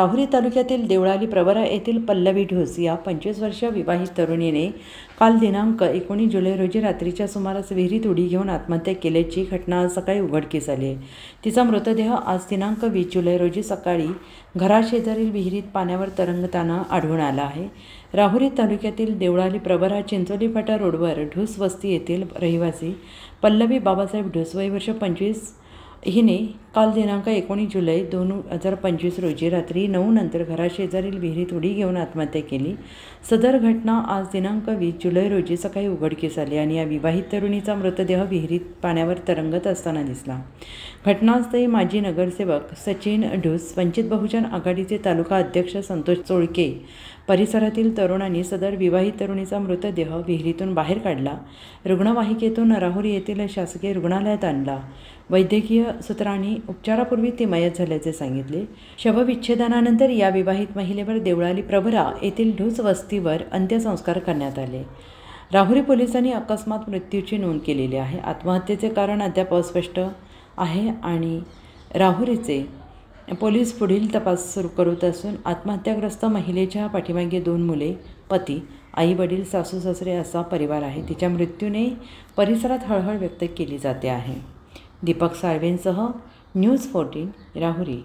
राहुरी तालुक्यातील देवळाली प्रवरा येथील पल्लवी ढोस या 25 वर्षीय विवाहित तरुणीने काल दिनांक 19 जुलै रोजी रात्रीच्या सुमारास विहिरीत उडी घेऊन आत्महत्या केल्याची घटना आज सकाळी उघडकीस आली आहे। तिचा मृतदेह आज दिनांक 20 जुलै रोजी सकाळी घराशेजारील विहिरीत पाण्यावर तरंगताना आढळून आला आहे। राहुरी तालुक्यातील देवळाली प्रवरा चिंचोली फाटा रोडवर ढोस वस्ती येथील रहिवासी पल्लवी बाबासाहेब ढोस वय वर्ष 25 हिने काल दिनांक 19 जुलै 2025 रोजी रात्री 9 नंतर घराशेजारील विहिरीत उडी घेऊन आत्महत्या केली। सदर घटना आज दिनांक 20 जुलै रोजी सकाळी उघडकीस आली आणि या विवाहित तरुणीचा मृतदेह विहिरीत पाण्यावर तरंगत असताना दिसला। घटनास्थळी माजी नगरसेवक सचिन ढोस, वंचित बहुजन आघाडीचे तालुका अध्यक्ष संतोष चोळके, परिसरातील तरुणांनी सदर विवाहित तरुणीचा मृतदेह विहिरीतून बाहेर काढला, रुग्णवाहिकेतून राहुरी येथील शासकीय रुग्णालयात आणला। वैद्यकीय सूत्रांनी उपचारापूर्वी ती मयत झाल्याचे सांगितले। शवविच्छेदनानंतर या विवाहित महिलेवर देवळाली प्रवरा येथील ढोस वस्तीवर अंत्यसंस्कार करण्यात आले। राहुरी पोलिसांनी अकस्मात मृत्यूची नोंद केलेली आहे। आत्महत्येचे कारण अद्याप अस्पष्ट आहे आणि राहुरीचे पोलीस पुढील तपास सुरू करत असून आत्महत्याग्रस्त महिलेच्या पाठीमागे 2 मुले, पती, आई वडील, सासू सासरे असा परिवार आहे। तिच्या मृत्यूने परिसरात हळहळ व्यक्त केली जाते आहे। दीपक साळवेंसह न्यूज 14 राहुरी।